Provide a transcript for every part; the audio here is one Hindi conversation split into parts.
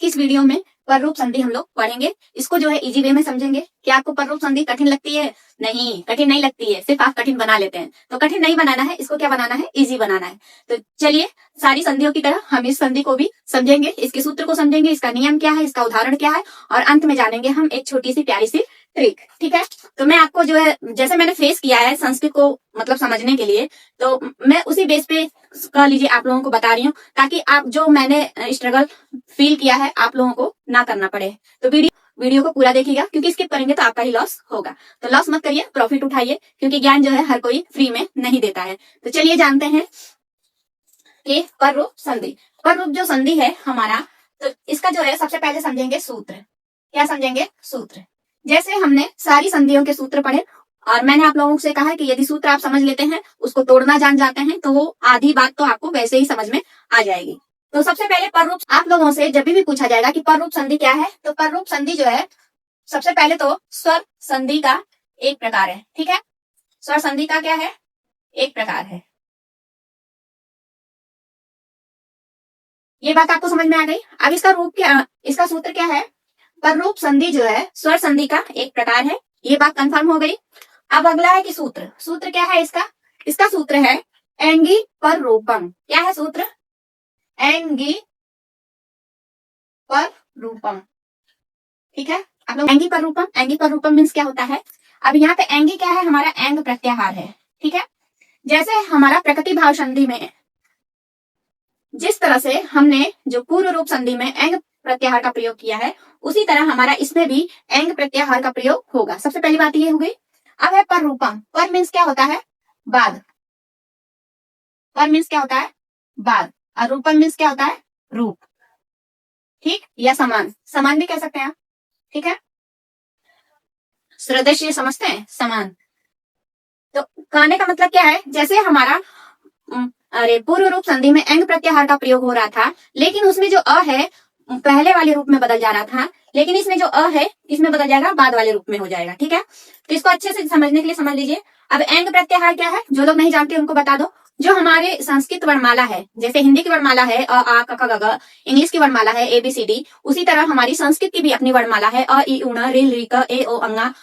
की इस वीडियो में पर रूप संधि हम लोग पढ़ेंगे। इसको जो है इजी वे में समझेंगे। क्या आपको पर रूप संधि कठिन लगती है? नहीं, कठिन नहीं लगती है, सिर्फ आप कठिन बना लेते हैं। तो कठिन नहीं बनाना है, इसको क्या बनाना है? इजी बनाना है। तो चलिए, सारी संधियों की तरह हम इस संधि को भी समझेंगे, इसके सूत्र को समझेंगे, इसका नियम क्या है, इसका उदाहरण क्या है, और अंत में जानेंगे हम एक छोटी सी प्यारी सी ट्रिक। ठीक है, तो मैं आपको जो है, जैसे मैंने फेस किया है संस्कृत को मतलब समझने के लिए, तो मैं उसी बेस पे कह लीजिए आप लोगों को बता रही हूँ, ताकि आप जो मैंने स्ट्रगल फील किया है आप लोगों को ना करना पड़े। तो वीडियो को पूरा देखिएगा, क्योंकि स्किप करेंगे तो आपका ही लॉस होगा। तो लॉस मत करिए, प्रॉफिट उठाइए, क्योंकि ज्ञान जो है हर कोई फ्री में नहीं देता है। तो चलिए जानते हैं कि पर रूप संधि। पर रूप जो संधि है हमारा, तो इसका जो है सबसे पहले समझेंगे सूत्र। क्या समझेंगे? सूत्र। जैसे हमने सारी संधियों के सूत्र पढ़े, और मैंने आप लोगों से कहा है कि यदि सूत्र आप समझ लेते हैं, उसको तोड़ना जान जाते हैं, तो वो आधी बात तो आपको वैसे ही समझ में आ जाएगी। तो सबसे पहले पर रूप, आप लोगों से जब भी पूछा जाएगा कि पर रूप संधि क्या है, तो पर रूप संधि जो है सबसे पहले तो स्वर संधि का एक प्रकार है। ठीक है, स्वर संधि का क्या है? एक प्रकार है। ये बात आपको समझ में आ गई। अब इसका रूप क्या, इसका सूत्र क्या है? पर रूप संधि जो है स्वर संधि का एक प्रकार है। ये बात कंफर्म हो गई। अब अगला है कि सूत्र। सूत्र क्या है इसका? इसका सूत्र है एंगी पर रूपम। क्या है सूत्र? एंगी पर रूपम। ठीक है, आप लोग एंगी पर रूपम, एंगी पर रूपम मीन्स क्या होता है? अब यहाँ पे एंगी क्या है? हमारा एंग प्रत्याहार है। ठीक है, जैसे हमारा प्रकृति भाव संधि में जिस तरह से हमने जो पूर्व रूप संधि में एंग प्रत्याहार का प्रयोग किया है, उसी तरह हमारा इसमें भी एंग प्रत्याहार का प्रयोग होगा। सबसे पहली बात ये हो गई। अब है पर रूपम। पर मीन्स क्या होता है? बाद। पर मीन्स क्या होता है? बाद। और रूपम मीन्स क्या होता है? रूप। ठीक, या समान, समान भी कह सकते हैं आप। ठीक है, सदृश्य समझते हैं, समान। तो कहने का मतलब क्या है? जैसे हमारा अरे पूर्व रूप संधि में एंग प्रत्याहार का प्रयोग हो रहा था, लेकिन उसमें जो अ है पहले वाले रूप में बदल जा रहा था, लेकिन इसमें जो अ है इसमें बदल जाएगा, बाद वाले रूप में हो जाएगा। ठीक है, तो इसको अच्छे से समझने के लिए समझ लीजिए। अब एंग प्रत्याहार क्या है? जो लोग नहीं जानते उनको बता दो। जो हमारे संस्कृत वर्णमाला है, जैसे हिंदी की वर्णमाला है अ आ क ख ग घ, इंग्लिश की वर्णमाला है ABCD, उसी तरह हमारी संस्कृत की भी अपनी वर्णमाला है अ इ उ ऋ ऋ क ए ओ अंगा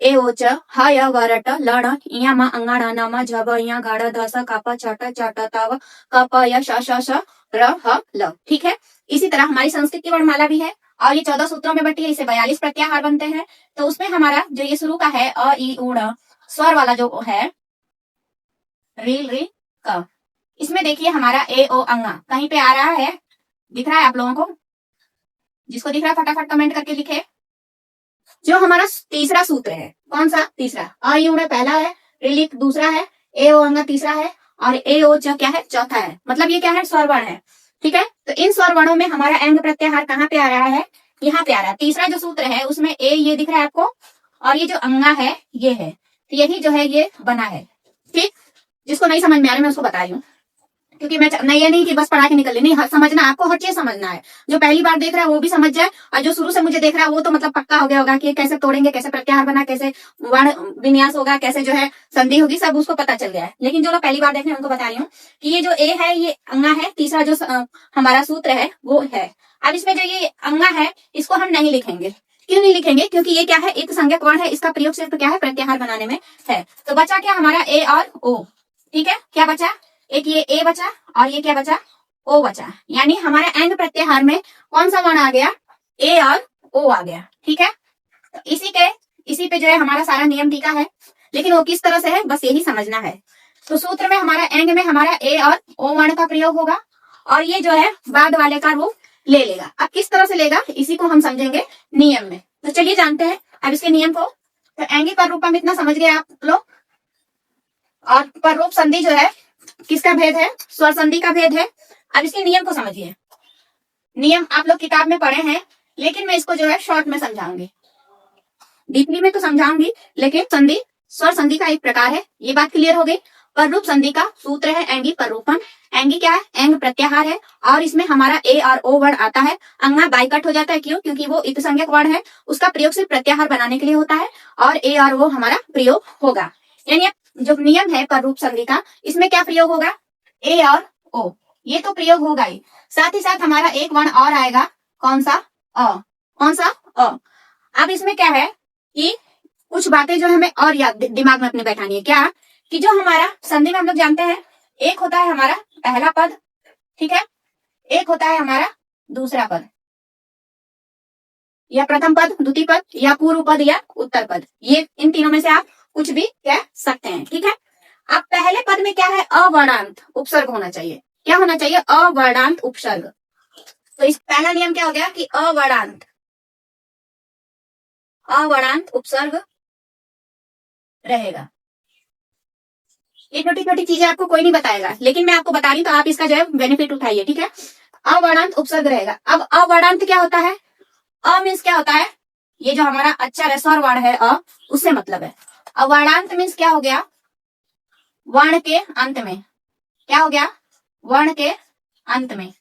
ए ओ च ह य ग र ट ल ड़ इ म अंगा ण न म झ ब य ग ड़ ध स क प छ ट च ट त व क प य श श श र ह ल। ठीक है, इसी तरह हमारी संस्कृत की वर्णमाला भी है, और ये 14 सूत्रों में बटी है। इसे 42 प्रत्याहार बनते हैं। तो उसमें हमारा जो ये शुरू का है अ इ उ ण स्वर वाला जो है रि रि क, इसमें देखिए हमारा ए ओ अंगा कहीं पे आ रहा है? दिख रहा है आप लोगों को? जिसको दिख रहा है फटाफट कमेंट करके लिखे। जो हमारा तीसरा सूत्र है, कौन सा? तीसरा। अ इ उ ण पहला है, रिलिक दूसरा है, ए ओ अंगा तीसरा है, और ए ओ च क्या है? चौथा है। मतलब ये क्या है? स्वर वर्ण है। ठीक है, तो इन स्वर वर्णों में हमारा एंग प्रत्याहार कहाँ पे आ रहा है? यहाँ पे आ रहा है। तीसरा जो सूत्र है उसमें ए ये दिख रहा है आपको, और ये जो अंगा है ये है। तो यही जो है ये बना है। ठीक, जिसको नहीं समझ में आ रहा मैं उसको बता रही हूँ, क्योंकि मैं नहीं, ये नहीं कि बस पढ़ा के निकल नहीं, समझना, आपको हर चीज समझना है। जो पहली बार देख रहा है वो भी समझ जाए, और जो शुरू से मुझे देख रहा है वो तो मतलब पक्का हो गया होगा कि कैसे तोड़ेंगे, कैसे प्रत्याहार बना, कैसे वर्ण विन्यास होगा, कैसे जो है संधि होगी, सब उसको पता चल गया है। लेकिन जो लोग पहली बार देख रहे हैं उनको बता रही हूँ कि ये जो ए है ये अंगा है, तीसरा जो हमारा सूत्र है वो है। अब इसमें जो ये अंगा है इसको हम नहीं लिखेंगे। क्यों नहीं लिखेंगे? क्योंकि ये क्या है? एक संज्ञक वर्ण है, इसका प्रयोग सिर्फ क्या है? प्रत्याहार बनाने में है। तो बचा क्या हमारा? ए और ओ। ठीक है, क्या बचा? एक ये ए बचा, और ये क्या बचा? ओ बचा। यानी हमारे एंग प्रत्याहार में कौन सा वर्ण आ गया? ए और ओ आ गया। ठीक है, तो इसी पे जो है हमारा सारा नियम टीका है, लेकिन वो किस तरह से है बस यही समझना है। तो सूत्र में हमारा एंग में हमारा ए और ओ वर्ण का प्रयोग होगा, और ये जो है बाद वाले का रूप ले लेगा। अब किस तरह से लेगा इसी को हम समझेंगे नियम में। तो चलिए जानते हैं अब इसके नियम को। तो एंगी पर रूपम इतना समझ गए आप लोग, और पर रूप संधि जो है किसका भेद है? स्वर संधि का भेद है। अब इसके नियम को समझिए। नियम आप लोग किताब में पढ़े हैं, लेकिन मैं इसको जो है शॉर्ट में समझाऊंगी, डीपली में तो समझाऊंगी, लेकिन संधि स्वर संधि का एक प्रकार है। ये बात क्लियर हो गई। पर रूप संधि का सूत्र है एंगी पर रूपम। एंगी क्या है? एंग प्रत्याहार है, और इसमें हमारा ए और ओ वर्ण आता है। अंगा बाइकट हो जाता है। क्यों? क्योंकि वो इत संज्ञक वर्ण है, उसका प्रयोग सिर्फ प्रत्याहार बनाने के लिए होता है, और ए और ओ हमारा प्रयोग होगा। यानी जो नियम है पर रूप संधि का, इसमें क्या प्रयोग होगा? ए और ओ, ये तो प्रयोग होगा ही। साथ ही साथ हमारा एक वर्ण और आएगा कौन सा? अ। कौन सा? अ। अब इसमें क्या है कि कुछ बातें जो हमें और याद दिमाग में अपने बैठानी है। क्या? कि जो हमारा संधि में हम लोग जानते हैं, एक होता है हमारा पहला पद, ठीक है, एक होता है हमारा दूसरा पद, या प्रथम पद, द्वितीय पद, या पूर्व पद, या उत्तर पद। ये इन तीनों में से आप कुछ भी कह सकते हैं, ठीक है। अब पहले पद में क्या है? अवर्णांत उपसर्ग होना चाहिए। क्या होना चाहिए? अवर्णांत उपसर्ग। तो इस पहला नियम क्या हो गया कि अवर्णांत उपसर्ग रहेगा। ये छोटी छोटी चीजें आपको कोई नहीं बताएगा, लेकिन मैं आपको बता रही हूं तो आप इसका जो है बेनिफिट उठाइए, ठीक है। अवर्णांत उपसर्ग रहेगा। अब अवर्णांत क्या होता है? अ मीन्स क्या होता है? ये जो हमारा अक्षर है, स्वर वर्ण है अ, उससे मतलब है। अवर्णांत मीन्स क्या हो गया? वर्ण के अंत में। क्या हो गया? वर्ण के अंत में।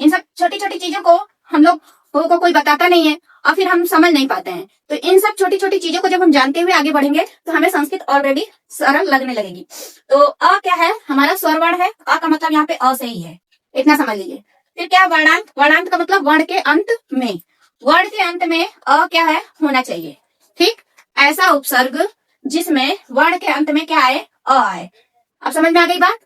इन सब छोटी छोटी चीजों को हम लोग को कोई बताता नहीं है और फिर हम समझ नहीं पाते हैं। तो इन सब छोटी छोटी चीजों को जब हम जानते हुए आगे बढ़ेंगे तो हमें संस्कृत ऑलरेडी सरल लगने लगेगी। तो अ क्या है? हमारा स्वर वर्ण है। अ का मतलब यहाँ पे अ से ही है, इतना समझ लीजिए। फिर क्या? वर्णांत। वर्णांत का मतलब वर्ण के अंत में। वर्ण के अंत में अ क्या है? होना चाहिए, ठीक। ऐसा उपसर्ग जिसमें वर्ण के अंत में क्या आए? अ आए। अब समझ में आ गई बात?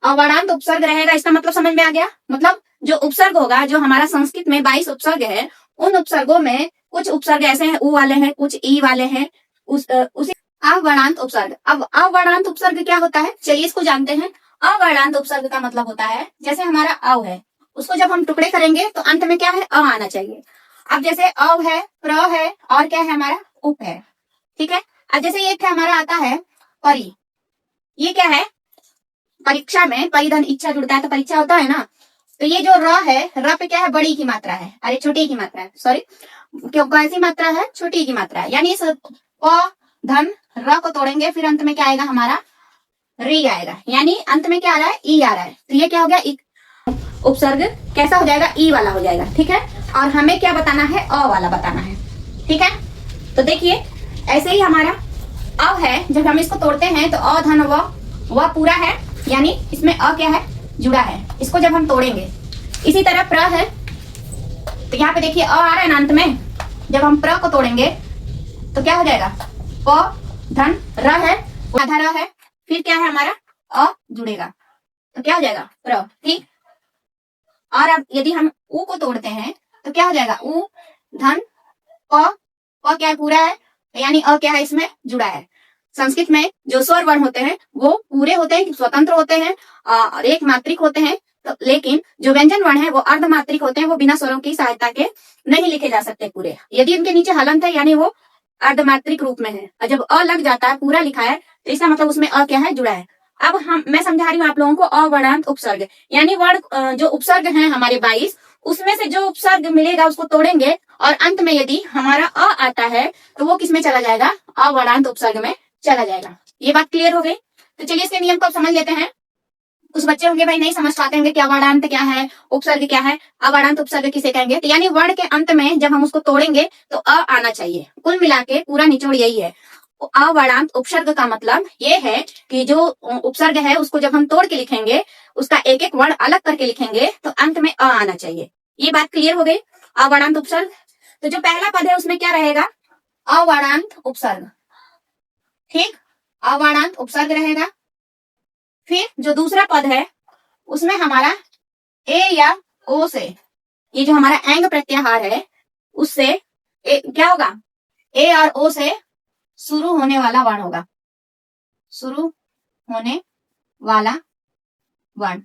अवर्णांत उपसर्ग रहेगा, इसका मतलब समझ में आ गया। मतलब जो उपसर्ग होगा, जो हमारा संस्कृत में 22 उपसर्ग है, उन उपसर्गों में कुछ उपसर्ग ऐसे हैं उ वाले हैं, कुछ ई वाले हैं, उसी अवर्णांत उपसर्ग। अब अवर्णांत उपसर्ग क्या होता है? चलिए इसको जानते हैं। अवर्णांत उपसर्ग का मतलब होता है, जैसे हमारा अव है, उसको जब हम टुकड़े करेंगे तो अंत में क्या है? अ आना चाहिए। अब जैसे अव है, प्र है, और क्या है हमारा? उप है, ठीक है। अब जैसे एक हमारा आता है परी, ये क्या है? परीक्षा में परिधन इच्छा जुड़ता है तो परीक्षा होता है ना। तो ये जो र है, र पे क्या है? बड़ी की मात्रा है, अरे छोटी की मात्रा है, सॉरी, क्यों कैसी मात्रा है? छोटी की मात्रा है। यानी इस प धन र को तोड़ेंगे, फिर अंत में क्या आएगा हमारा? री आएगा, यानी अंत में क्या आ रहा है? ई आ रहा है। तो ये क्या हो गया? उपसर्ग कैसा हो जाएगा? ई वाला हो जाएगा, ठीक है। और हमें क्या बताना है? अ वाला बताना है, ठीक है। तो देखिए, ऐसे ही हमारा अ है, जब हम इसको तोड़ते हैं तो अ धन व पूरा है, यानी इसमें अ क्या है? जुड़ा है। इसको जब हम तोड़ेंगे, इसी तरह प्र है, तो यहाँ पे देखिए अ आ रहा है ना अंत में। जब हम प्र को तोड़ेंगे तो क्या हो जाएगा? प धन र है, आधा र है, फिर क्या है हमारा? अ जुड़ेगा, तो क्या हो जाएगा? प्र, ठीक। और अब यदि हम उ को तोड़ते हैं तो क्या हो जाएगा? उ धन प क्या है? पूरा है, यानी अ क्या है? इसमें जुड़ा है। संस्कृत में जो स्वर वर्ण होते हैं वो पूरे होते हैं, स्वतंत्र होते हैं और एक मात्रिक होते हैं। तो लेकिन जो व्यंजन वर्ण है वो अर्धमात्रिक होते हैं, वो बिना स्वरों की सहायता के नहीं लिखे जा सकते पूरे। यदि उनके नीचे हलंत है यानी वो अर्धमात्रिक रूप में है, और जब अ लग जाता है, पूरा लिखा है, तो इसका मतलब उसमें अ क्या है? जुड़ा है। अब मैं समझा रही हूँ आप लोगों को अवर्णांत उपसर्ग, यानी वर्ण जो उपसर्ग है हमारे 22, उसमें से जो उपसर्ग मिलेगा उसको तोड़ेंगे और अंत में यदि हमारा अ आता है तो वो किस में चला जाएगा? अवर्णांत उपसर्ग में चला जाएगा। ये बात क्लियर हो गई? तो चलिए इसके नियम को अब समझ लेते हैं। कुछ बच्चे होंगे भाई नहीं समझ पाते होंगे कि अवर्णांत क्या है, उपसर्ग क्या है। अवर्णांत उपसर्ग किसे कहेंगे? तो यानी वर्ण के अंत में जब हम उसको तोड़ेंगे तो अ आना चाहिए। कुल मिला के पूरा निचोड़ यही है। अवर्णांत उपसर्ग का मतलब ये है कि जो उपसर्ग है उसको जब हम तोड़ के लिखेंगे, उसका एक एक वर्ण अलग करके लिखेंगे तो अंत में अ आना चाहिए। ये बात क्लियर हो गई? अवर्णांत उपसर्ग। तो जो पहला पद है उसमें क्या रहेगा? अवर्णांत उपसर्ग, ठीक। अवर्णांत उपसर्ग रहेगा। फिर जो दूसरा पद है उसमें हमारा ए या ओ से, ये जो हमारा एंग प्रत्याहार है उससे क्या होगा? ए और ओ से शुरू होने वाला वर्ण होगा, शुरू होने वाला वर्ण।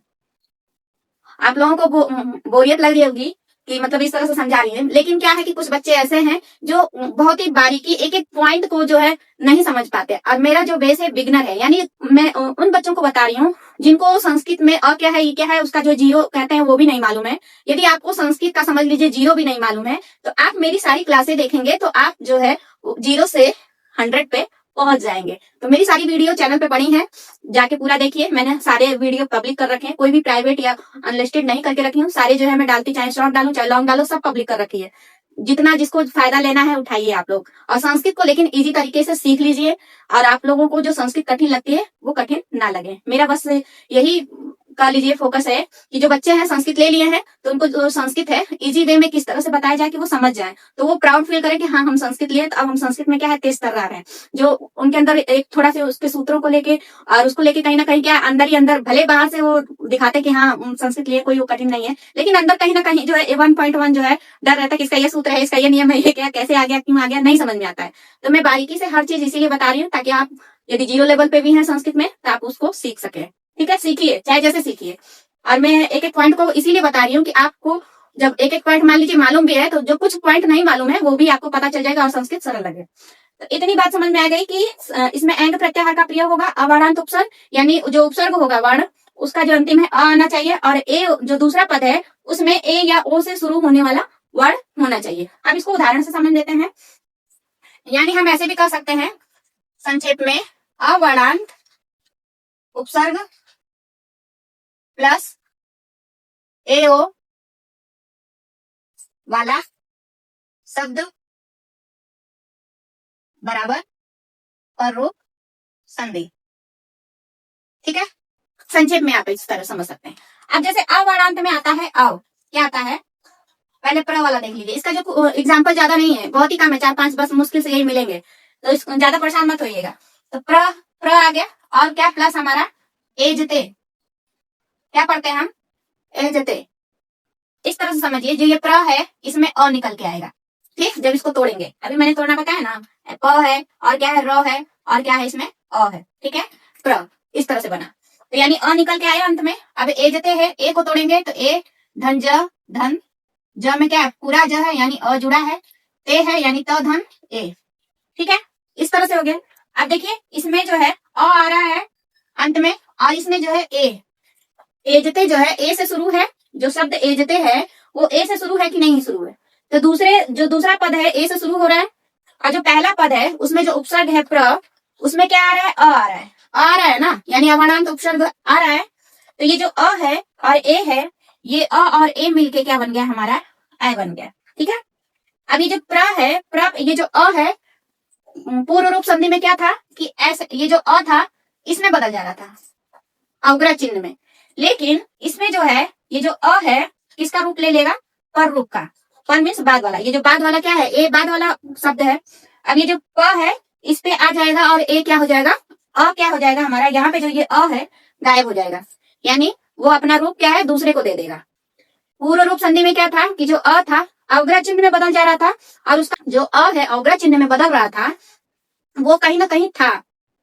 आप लोगों को बोरियत लग रही होगी कि मतलब इस तरह से समझा रही है, लेकिन क्या है कि कुछ बच्चे ऐसे हैं जो बहुत ही बारीकी एक एक पॉइंट को जो है नहीं समझ पाते। और मेरा जो बेस है बिगनर है, यानी मैं उन बच्चों को बता रही हूँ जिनको संस्कृत में अ क्या है, ई क्या है, उसका जो जीरो कहते हैं वो भी नहीं मालूम है। यदि आपको संस्कृत का समझ लीजिए जीरो भी नहीं मालूम है तो आप मेरी सारी क्लासें देखेंगे तो आप जो है 0 से 100 पे पहुंच जाएंगे। तो मेरी सारी वीडियो चैनल पे पड़ी है, जाके पूरा देखिए। मैंने सारे वीडियो पब्लिक कर रखे हैं, कोई भी प्राइवेट या अनलिस्टेड नहीं करके रखी हूँ। सारे जो है मैं डालती, चाहे शॉर्ट डालूं चाहे लॉन्ग डालूं, सब पब्लिक कर रखी है। जितना जिसको फायदा लेना है उठाइए आप लोग। और संस्कृत को लेकिन इजी तरीके से सीख लीजिए, और आप लोगों को जो संस्कृत कठिन लगती है वो कठिन ना लगे। मेरा बस यही का लीजिए फोकस है कि जो बच्चे हैं संस्कृत ले लिए हैं तो उनको जो संस्कृत है इजी वे में किस तरह से बताया जाए कि वो समझ जाए, तो वो प्राउड फील करें कि हाँ हम संस्कृत लिए तो अब हम संस्कृत में क्या है तेज तर्रार है। जो उनके अंदर एक थोड़ा से उसके सूत्रों को लेके और उसको लेके कहीं ना कहीं क्या अंदर ही अंदर, भले बाहर से वो दिखाते कि हाँ संस्कृत लिए कोई वो कठिन नहीं है, लेकिन अंदर कहीं ना कहीं जो है 1.1 जो है डर रहता है कि इसका ये सूत्र है, इसका ये नियम है, ये क्या कैसे आ गया क्यों आ गया नहीं समझ में आता है। तो मैं बारीकी से हर चीज इसीलिए बता रही हूँ ताकि आप यदि 0 लेवल पे भी हैं संस्कृत में तो आप उसको सीख सके। ठीक है, सीखिए चाहे जैसे सीखिए। और मैं एक एक पॉइंट को इसीलिए बता रही हूँ कि आपको जब एक एक पॉइंट मान लीजिए मालूम भी है तो जो कुछ पॉइंट नहीं मालूम है वो भी आपको पता चल जाएगा और संस्कृत सरल लगे। तो इतनी बात समझ में आ गई कि इसमें एंग प्रत्याहार का प्रयोग होगा, अवर्णांत उपसर्ग, यानी जो उपसर्ग होगा वर्ण उसका जो अंतिम है अ आना चाहिए, और ए जो दूसरा पद है उसमें ए या ओ से शुरू होने वाला वर्ण होना चाहिए। अब इसको उदाहरण से समझ लेते हैं। यानी हम ऐसे भी कह सकते हैं संक्षेप में, अवर्णांत उपसर्ग प्लस एओ वाला शब्द बराबर पररूप संधि। ठीक है, संक्षेप में आप इस तरह समझ सकते हैं। अब जैसे अवर्णांत में आता है अव, क्या आता है, पहले प्र वाला देख लीजिए। इसका जो एग्जाम्पल ज्यादा नहीं है, बहुत ही कम है, 4-5 बस मुश्किल से यही मिलेंगे, तो इसको ज्यादा परेशान मत होइएगा। तो प्र आ गया और क्या प्लस हमारा एजते, क्या पढ़ते हैं हम एजते। इस तरह से समझिए जो ये प्र है इसमें अ निकल के आएगा। ठीक, जब इसको तोड़ेंगे, अभी मैंने तोड़ना बताया ना, प है और क्या है र है और क्या है इसमें अ है। ठीक है, प्र इस तरह से बना, तो यानी अ निकल के आया अंत में। अब एजते है, ए को तोड़ेंगे तो ए धन ज, धन ज में क्या है पूरा ज है यानी अ जुड़ा है, ते है यानी त धन ए। ठीक है, इस तरह से हो गया। अब देखिए इसमें जो है अ आ रहा है अंत में, और इसमें जो है ए, एजते जो है ए से शुरू है, जो शब्द एजते है वो ए से शुरू है कि नहीं शुरू है, तो दूसरा पद है ए से शुरू हो रहा है, और जो पहला पद है उसमें जो उपसर्ग है प्र, उसमें क्या आ रहा है अ आ रहा है, आ रहा है ना, यानी अवर्णांत उपसर्ग आ रहा है। तो ये जो अ है और ए है, ये अ और ए मिलके क्या बन गया हमारा ऐ बन गया। ठीक है, अब ये जो प्र है, ये जो अ है पूर्व रूप संधि में क्या था कि ऐसे ये जो अ था इसमें बदल जा रहा था अवग्रह चिन्ह में, लेकिन इसमें जो है ये जो अ है किसका रूप ले लेगा पर रूप का। पर मीन्स बाद वाला, ये जो बाद वाला क्या है ए बाद वाला शब्द है। अब ये जो प है इस पे आ जाएगा और ए क्या हो जाएगा अ क्या हो जाएगा हमारा, यहाँ पे जो ये अ है गायब हो जाएगा, यानी वो अपना रूप क्या है दूसरे को दे देगा। पूर्व रूप संधि में क्या था कि जो अ था अवग्रह चिन्ह में बदल जा रहा था, और उसका जो अ है अवग्रह चिन्ह में बदल रहा था वो कहीं ना कहीं था।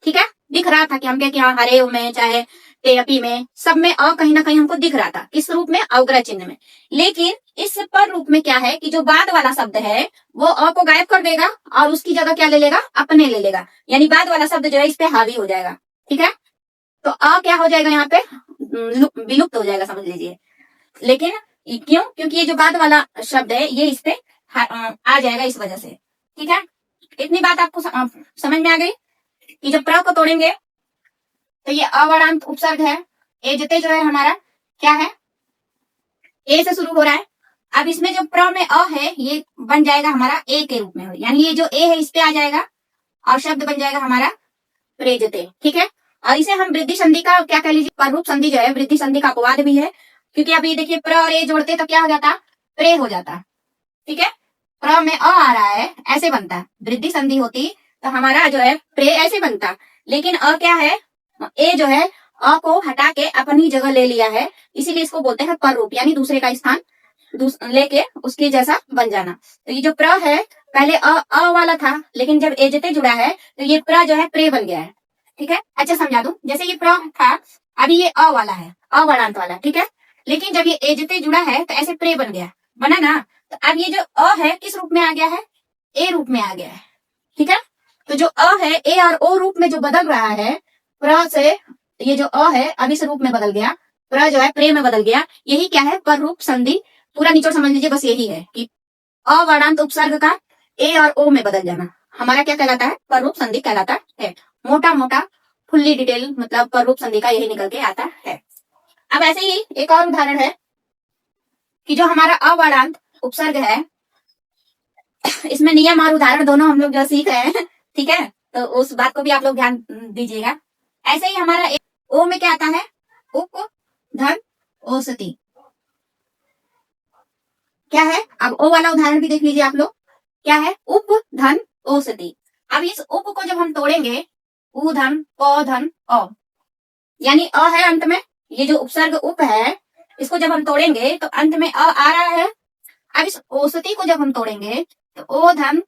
ठीक है, दिख रहा था कि हम क्या हरे में चाहे टेपी में सब में अ कहीं ना कहीं हमको दिख रहा था, किस रूप में अवग्रह चिन्ह में। लेकिन इस पर रूप में क्या है कि जो बाद वाला शब्द है वो अ को गायब कर देगा और उसकी जगह क्या ले लेगा अपने ले लेगा, यानी बाद वाला शब्द जो है इस पे हावी हो जाएगा। ठीक है, तो अ क्या हो जाएगा यहाँ पे विलुप्त हो जाएगा समझ लीजिए। लेकिन क्यों, क्योंकि ये जो बाद वाला शब्द है ये इस पे आ जाएगा इस वजह से। ठीक है, इतनी बात आपको समझ में आ गई कि जब प्र को तोड़ेंगे तो ये अवर्णांत उपसर्ग है, एजते जो है हमारा क्या है ए से शुरू हो रहा है। अब इसमें जो प्र में अ है ये बन जाएगा हमारा ए के रूप में, यानी ये जो ए है इस पे आ जाएगा और शब्द बन जाएगा हमारा प्रेजते। ठीक है, और इसे हम वृद्धि संधि का क्या कह लीजिए पररूप संधि जो है वृद्धि संधि का अपवाद भी है, क्योंकि अभी देखिए प्र और ए जोड़ते तो क्या हो जाता प्रे हो जाता। ठीक है, प्र में अ आ रहा है ऐसे बनता, वृद्धि संधि होती तो हमारा जो है प्रे ऐसे बनता, लेकिन अ क्या है ए जो है अ को हटा के अपनी जगह ले लिया है, इसीलिए इसको बोलते हैं पर रूप, यानी दूसरे का स्थान लेके उसके जैसा बन जाना। तो ये जो प्र है पहले अ वाला था, लेकिन जब एजते जुड़ा है तो ये प्र जो है प्रे बन गया है। ठीक है, अच्छा समझा दूं, जैसे ये प्र था अभी ये अ वाला है अवर्णांत वाला। ठीक है, लेकिन जब ये एजते जुड़ा है तो ऐसे प्रे बन गया, बना ना। तो अब ये जो अ है किस रूप में आ गया है ए रूप में आ गया है। ठीक है, तो जो अ है ए और ओ रूप में जो बदल रहा है प्र से, ये जो अ है अब इस रूप में बदल गया, प्र जो है प्रे में बदल गया, यही क्या है पर रूप संधि। पूरा निचोड़ समझ लीजिए बस यही है कि अवर्णांत उपसर्ग का ए और ओ में बदल जाना हमारा क्या कहलाता है पर रूप संधि कहलाता है। मोटा मोटा फुल्ली डिटेल मतलब पर रूप संधि का यही निकल के आता है। अब ऐसे ही एक और उदाहरण है कि जो हमारा अवर्णांत उपसर्ग है इसमें नियम और उदाहरण दोनों हम लोग जो सीख रहे हैं। ठीक है, तो उस बात को भी आप लोग ध्यान दीजिएगा। ऐसे ही हमारा ओ में क्या आता है उप धन औसती। क्या है? अब ओ वाला उदाहरण भी देख लीजिए आप लोग, क्या है? उप धन औसती। अब इस उप को जब हम तोड़ेंगे, उ धन प धन अ, यानी अ है अंत में, ये जो उपसर्ग उप है इसको जब हम तोड़ेंगे तो अंत में अ आ रहा है। अब इस औसती को जब हम तोड़ेंगे तो ओ धन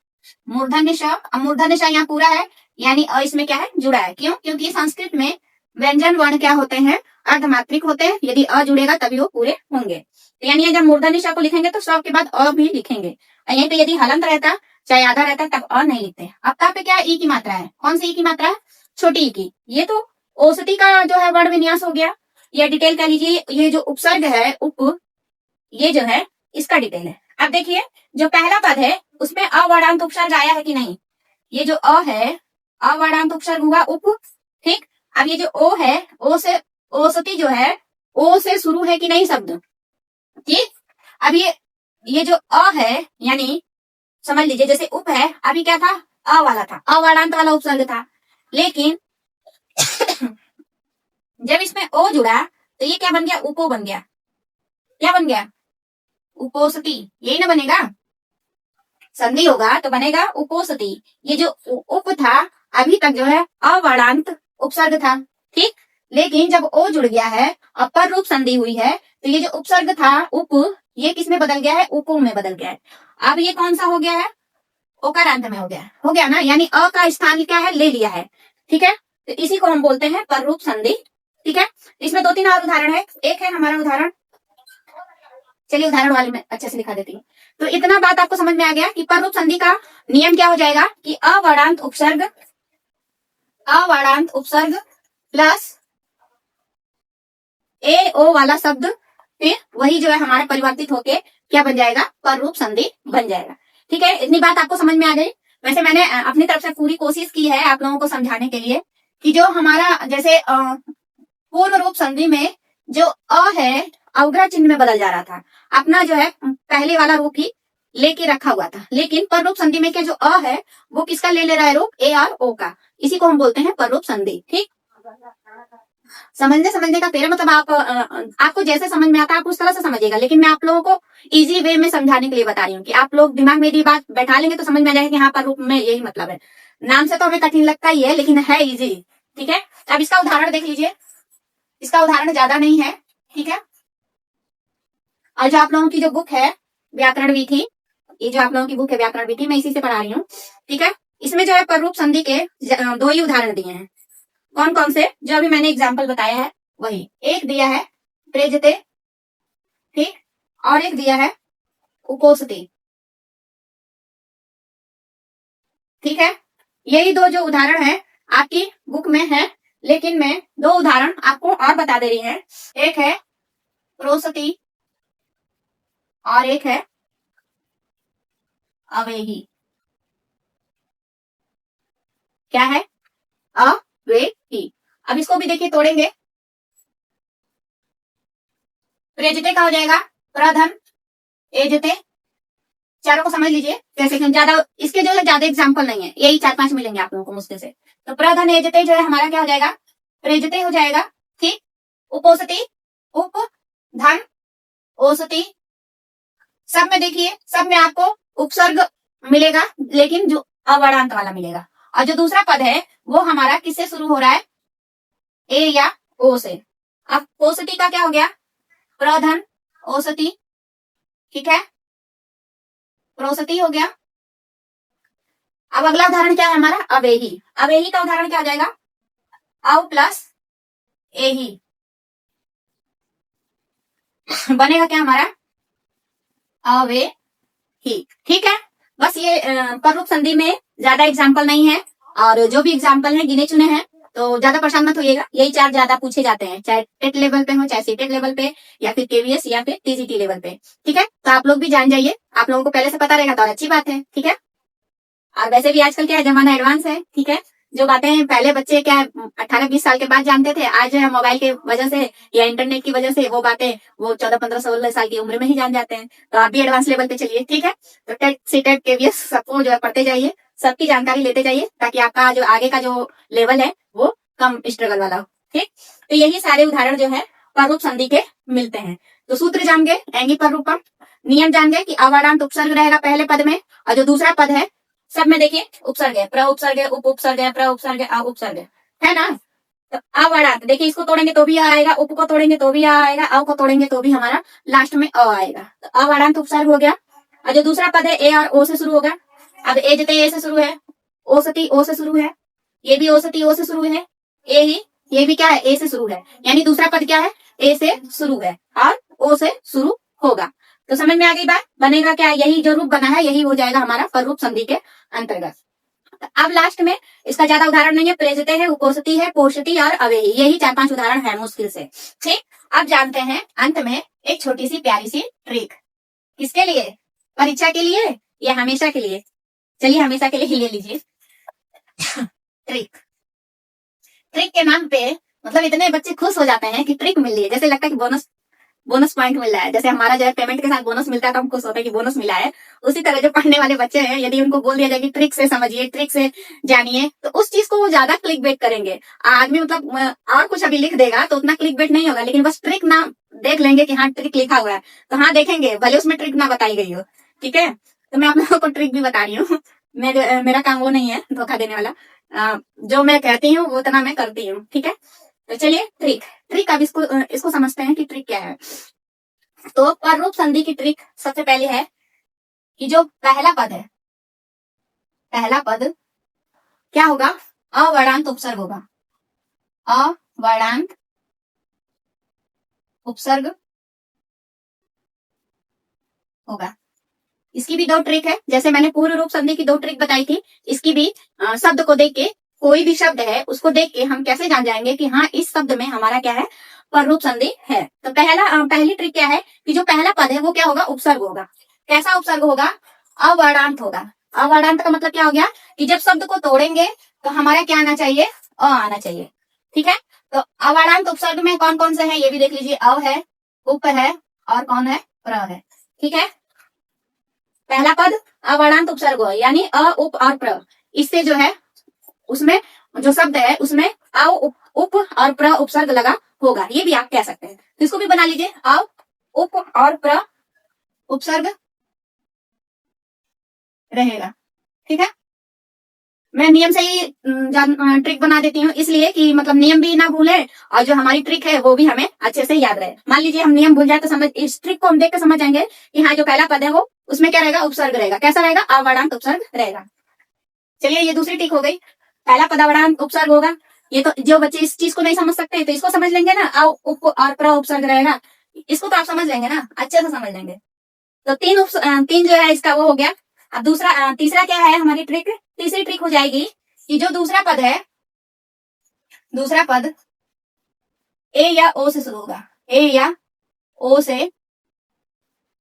मूर्धन्य श, अब मूर्धन्य श यहाँ पूरा है, यानी अ इसमें क्या है? जुड़ा है। क्यों? क्योंकि संस्कृत में व्यंजन वर्ण क्या होते हैं? अर्धमात्रिक होते हैं। यदि अ जुड़ेगा तभी वो पूरे होंगे। तो यानी जब मूर्धन्य श को लिखेंगे तो स के बाद अ भी लिखेंगे। और यहीं पे यदि हलंत रहता, चाहे आधा रहता, तब अ नहीं लिखते। अब तब पे क्या ई की मात्रा है? कौन सी ई की मात्रा है? छोटी ई की। ये तो औसती का जो है वर्ण विन्यास हो गया, या डिटेल कह लीजिए। ये जो उपसर्ग है उप, ये जो है इसका डिटेल है। अब देखिए जो पहला पद है उसमें अवर्णांत उपसर्ग आया है कि नहीं? ये जो अ है अवर्णांत उपसर्ग हुआ उप, ठीक। अब ये जो ओ है, ओ से औसती जो है, ओ से शुरू है कि नहीं शब्द, ठीक। अब ये जो अ है, यानी समझ लीजिए जैसे उप है, अभी क्या था? अ वाला था, अवर्णांत वाला उपसर्ग था। लेकिन जब इसमें ओ जुड़ा तो ये क्या बन गया? उपो बन गया। क्या बन गया? उपोसती। यही ना बनेगा, संधि होगा तो बनेगा उपोसती। ये जो उप था अभी तक जो है अवर्णांत उपसर्ग था, ठीक। लेकिन जब ओ जुड़ गया है, अपर रूप संधि हुई है, तो ये जो उपसर्ग था उप, ये किस में बदल गया है? उपो में बदल गया है। अब ये कौन सा हो गया है? ओकारांत में हो गया ना, यानी अ का स्थान क्या है? ले लिया है, ठीक है। तो इसी को हम बोलते हैं पर रूप संधि, ठीक है। इसमें दो तीन और उदाहरण है। एक है हमारा उदाहरण, चलिए उदाहरण वाले में अच्छे से दिखा देती हूँ। तो इतना बात आपको समझ में आ गया कि पररूप संधि का नियम क्या हो जाएगा कि अवर्णांत उपसर्ग प्लस ए ओ वाला शब्द, फिर वही जो है हमारा परिवर्तित होके क्या बन जाएगा? पररूप संधि बन जाएगा, ठीक है। इतनी बात आपको समझ में आ गई। वैसे मैंने अपनी तरफ से पूरी कोशिश की है आप लोगों को समझाने के लिए कि जो हमारा जैसे पूर्ण रूप संधि में जो अ है अवग्रह चिन्ह में बदल जा रहा था, अपना जो है पहले वाला रूप ही लेके रखा हुआ था। लेकिन पर रूप संधि में क्या जो अ है वो किसका ले रहा है रूप? ए और ओ का। इसी को हम बोलते हैं पर रूप संधि, ठीक। समझने का तेरा मतलब आपको जैसे समझ में आता है आप उस तरह से समझिएगा, लेकिन मैं आप लोगों को इजी वे में समझाने के लिए बता रही हूँ कि आप लोग दिमाग में यदि बात बैठा लेंगे तो समझ में आ जाएगा कि हाँ पर रूप में यही मतलब है। नाम से तो हमें कठिन लगता ही है, लेकिन है इजी, ठीक है। अब इसका उदाहरण देख लीजिए, इसका उदाहरण ज्यादा नहीं है, ठीक है। और जो आप लोगों की जो बुक है व्याकरण विधि, ये जो आप लोगों की बुक है व्याकरण विधि, मैं इसी से पढ़ा रही हूँ, ठीक है। इसमें जो है पररूप संधि के दो ही उदाहरण दिए हैं। कौन कौन से? जो अभी मैंने एग्जाम्पल बताया है वही। एक दिया है प्रेजते, ठीक, और एक दिया है उपोसते, ठीक है। यही दो जो उदाहरण है आपकी बुक में है, लेकिन मैं दो उदाहरण आपको और बता दे रही है। एक है प्रोसती और एक है अवेही। क्या है? अवेही। अब इसको भी देखिए तोड़ेंगे, प्रेजते का हो जाएगा प्रधन एजते। चारों को समझ लीजिए कैसे, क्यों ज्यादा इसके जो है ज्यादा एग्जाम्पल नहीं है, यही 4-5 मिलेंगे आप लोगों को मुझसे से। तो प्रधन एजते जो है हमारा क्या हो जाएगा? प्रेजते हो जाएगा, ठीक। उपोसती उप धन औसती, सब में देखिए सब में आपको उपसर्ग मिलेगा, लेकिन जो अवर्णांत वाला मिलेगा। और जो दूसरा पद है वो हमारा किससे शुरू हो रहा है? ए या ओ से। अब औसती का क्या हो गया? प्रधन औसती, ठीक है, प्रोसती हो गया। अब अगला उदाहरण क्या है हमारा? अवेही। अवेही का उदाहरण क्या हो जाएगा? अव प्लस एही, बनेगा क्या हमारा? अवेही, ठीक है। बस ये पररूप संधि में ज्यादा एग्जाम्पल नहीं है, और जो भी एग्जाम्पल है गिने चुने हैं, तो ज्यादा परेशान मत होइएगा। यही चार ज्यादा पूछे जाते हैं, चाहे टेट लेवल पे हो, चाहे सीटेट लेवल पे, या फिर केवीएस या फिर टीजीटी लेवल पे, ठीक है। तो आप लोग भी जान जाइए, आप लोगों को पहले से पता रहेगा तो और अच्छी बात है, ठीक है। और वैसे भी आजकल क्या है, जमाना एडवांस है, ठीक है। जो बातें पहले बच्चे क्या 18-20 साल के बाद जानते थे, आज जो है मोबाइल के वजह से या इंटरनेट की वजह से वो बातें वो 14-15-16 साल की उम्र में ही जान जाते हैं। तो आप भी एडवांस लेवल पे चलिए, ठीक है। तो टेट सीटेट केवीएस सबको जो है पढ़ते जाइए, सबकी जानकारी लेते जाइए, ताकि आपका जो आगे का जो लेवल है वो कम स्ट्रगल वाला हो, ठीक। तो यही सारे उदाहरण जो है पररूप संधि के मिलते हैं। तो सूत्र जान गए एंगी पररूपम, नियम जान गए कि अवाडांत उपसर्ग रहेगा पहले पद में, और जो दूसरा पद है सब में देखिए उपसर्ग है, प्र उपसर्ग है, उप उपसर्ग है, प्र उपसर्ग है, अ उपसर्ग है ना। तो अवाडांत देखिए, इसको तोड़ेंगे तो भी आ आएगा, उप को तोड़ेंगे तो भी आ आएगा, अ को तोड़ेंगे तो भी हमारा लास्ट में अ आएगा। तो अवाडांत उपसर्ग हो गया। और जो दूसरा पद है ए और ओ से शुरू होगा। अब ए जते ए से शुरू है, ओसती ओ से शुरू है, ये भी ओसती ओ से शुरू है, ए ही ये भी क्या है, ए से शुरू है, यानी दूसरा पद क्या है, ए से शुरू है और ओ से शुरू होगा। तो समझ में आ गई बात, बनेगा क्या, यही जो रूप बना है यही हो जाएगा हमारा पररूप संधि के अंतर्गत। अब लास्ट में इसका ज्यादा उदाहरण नहीं है, प्रेजते है, उपोषती है, पोषती और अवेही, यही 4-5 उदाहरण है मुश्किल से। ठीक, अब जानते हैं अंत में एक छोटी सी प्यारी सी ट्रिक, किसके लिए, परीक्षा के लिए या हमेशा के लिए। चलिए हमेशा के लिए ही ले लीजिए। ट्रिक, ट्रिक के नाम पे मतलब इतने बच्चे खुश हो जाते हैं कि ट्रिक मिल रही है, जैसे लगता है कि बोनस पॉइंट मिल रहा है। जैसे हमारा जो है पेमेंट के साथ बोनस मिलता है तो हम खुश होते हैं कि बोनस मिला है, उसी तरह जो पढ़ने वाले बच्चे हैं यदि उनको बोल दिया जाए कि ट्रिक से समझिए, ट्रिक से जानिए, तो उस चीज को वो ज्यादा क्लिक बेट करेंगे। आदमी मतलब और कुछ अभी लिख देगा तो उतना क्लिक बेट नहीं होगा, लेकिन बस ट्रिक ना देख लेंगे कि हाँ ट्रिक लिखा हुआ है तो हाँ देखेंगे, भले उसमें ट्रिक ना बताई गई हो। ठीक है, तो मैं आप लोगों को ट्रिक भी बता रही हूँ। मेरा काम वो नहीं है धोखा देने वाला, जो मैं कहती हूँ वो उतना मैं करती हूँ। ठीक है, तो चलिए ट्रिक, ट्रिक अब इसको समझते हैं कि ट्रिक क्या है। तो पररूप संधि की ट्रिक सबसे पहले है कि जो पहला पद है, पहला पद क्या होगा, अवर्णांत उपसर्ग होगा, अवर्णांत उपसर्ग होगा। इसकी भी 2 ट्रिक है, जैसे मैंने पूर्व रूप संधि की 2 ट्रिक बताई थी, इसकी भी शब्द को देख के, कोई भी शब्द है उसको देख के हम कैसे जान जाएंगे कि हाँ इस शब्द में हमारा क्या है, पररूप संधि है। तो पहली ट्रिक क्या है कि जो पहला पद है वो क्या होगा, उपसर्ग होगा। कैसा उपसर्ग होगा, अवर्णांत होगा। अवर्णांत का मतलब क्या हो गया कि जब शब्द को तोड़ेंगे तो हमारा क्या आना चाहिए, अ आना चाहिए। ठीक है, तो अवर्णांत उपसर्ग में कौन कौन से है ये भी देख लीजिए, अ है, उप है और कौन है, प्र है। ठीक है, पहला पद अवर्णांत उपसर्ग हो, यानी अ उप और प्र, इससे जो है उसमें जो शब्द है उसमें अ उप और प्र उपसर्ग लगा होगा, ये भी आप कह सकते हैं। तो इसको भी बना लीजिए, अ उप और प्र उपसर्ग रहेगा। ठीक है, मैं नियम से ही ट्रिक बना देती हूँ, इसलिए कि मतलब नियम भी ना भूले और जो हमारी ट्रिक है वो भी हमें अच्छे से याद रहे। मान लीजिए हम नियम भूल जाए तो समझ, इस ट्रिक को हम देख के समझ जाएंगे कि हाँ जो पहला पद है वो उसमें क्या रहेगा, उपसर्ग रहेगा। कैसा रहेगा, अवर्णांत उपसर्ग रहेगा। चलिए ये दूसरी ट्रिक हो गई, पहला पद अवर्णांत उपसर्ग होगा। ये तो जो बच्चे इस चीज को नहीं समझ सकते तो इसको समझ लेंगे ना, अ उप और प्र उपसर्ग रहेगा, इसको तो आप समझ लेंगे ना, अच्छे से समझ लेंगे। तो तीन जो है इसका वो हो गया। अब तीसरा क्या है हमारी ट्रिक, तीसरी ट्रिक हो जाएगी कि जो दूसरा पद है, दूसरा पद ए या ओ से शुरू होगा, ए या ओ से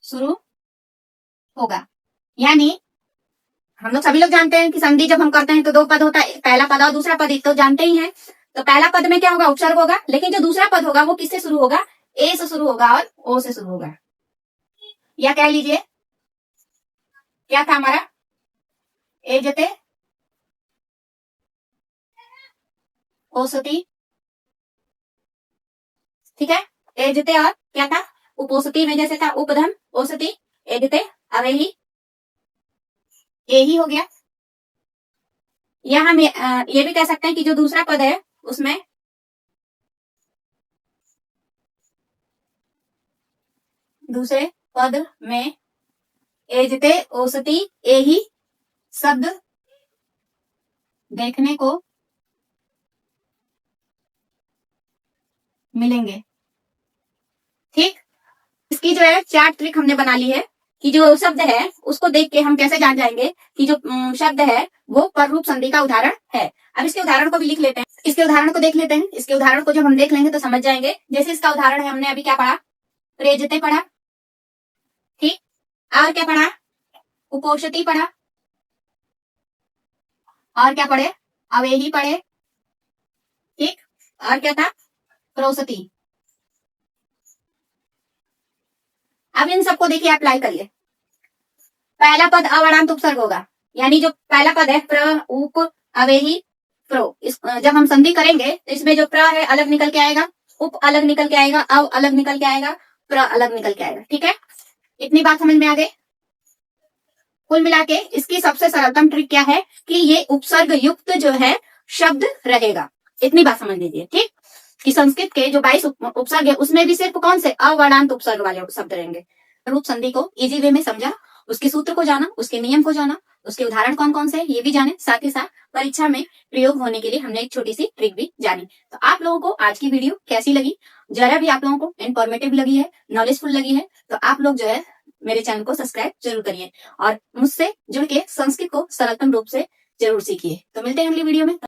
शुरू होगा। यानी हम लोग सभी लोग जानते हैं कि संधि जब हम करते हैं तो 2 पद होता है, पहला पद और दूसरा पद, तो जानते ही हैं। तो पहला पद में क्या होगा, उपसर्ग होगा, लेकिन जो दूसरा पद होगा वो किससे शुरू होगा, ए से शुरू होगा और ओ से शुरू होगा। या कह लीजिए क्या था हमारा, ए जते ओसती। ठीक है, ए जते और क्या था, उपोसती में जैसे था उपधन ओसती, ए जते अवेही, ए ही हो गया। या हम ये भी कह सकते हैं कि जो दूसरा पद है उसमें दूसरे पद में एजते औसती ए ही शब्द देखने को मिलेंगे। ठीक, इसकी जो है 4 ट्रिक हमने बना ली है कि जो शब्द है उसको देख के हम कैसे जान जाएंगे कि जो शब्द है वो पररूप संधि का उदाहरण है। अब इसके उदाहरण को भी लिख लेते हैं, इसके उदाहरण को देख लेते हैं। इसके उदाहरण को जब हम देख लेंगे तो समझ जाएंगे। जैसे इसका उदाहरण है, हमने अभी क्या पढ़ा, प्रेजते पढ़ा, ठीक, और क्या पढ़ा, उपोषती पढ़ा, और क्या पढ़े, अवेही पढ़े, ठीक, और क्या था, प्रोसती। अब इन सबको देखिए अप्लाई करिए। पहला पद अवर्णांत उपसर्ग होगा, यानी जो पहला पद है प्र उप अवेही प्रो, जब हम संधि करेंगे तो इसमें जो प्र है अलग निकल के आएगा, उप अलग निकल के आएगा, अव अलग निकल के आएगा, प्र अलग निकल के आएगा। ठीक है, इतनी बात समझ में आ गई। कुल मिला के इसकी सबसे सरलतम ट्रिक क्या है कि ये उपसर्ग युक्त जो है शब्द रहेगा। इतनी बात समझ लीजिए। ठीक, कि संस्कृत के जो 22 उपसर्ग है उसमें भी सिर्फ कौन से अवर्णांत उपसर्ग वाले शब्द रहेंगे। रूप संधि को इजी वे में समझा, उसके सूत्र को जाना, उसके नियम को जाना, उसके उदाहरण कौन कौन से ये भी जाने, साथ ही साथ परीक्षा में प्रयोग होने के लिए हमने एक छोटी सी ट्रिक भी जानी। तो आप लोगों को आज की वीडियो कैसी लगी? जरा भी आप लोगों को इन्फॉर्मेटिव लगी है, नॉलेजफुल लगी है, तो आप लोग जो है मेरे चैनल को सब्सक्राइब जरूर करिए और मुझसे जुड़ के संस्कृत को सरलतम रूप से जरूर सीखिए। तो मिलते हैं अगली वीडियो में।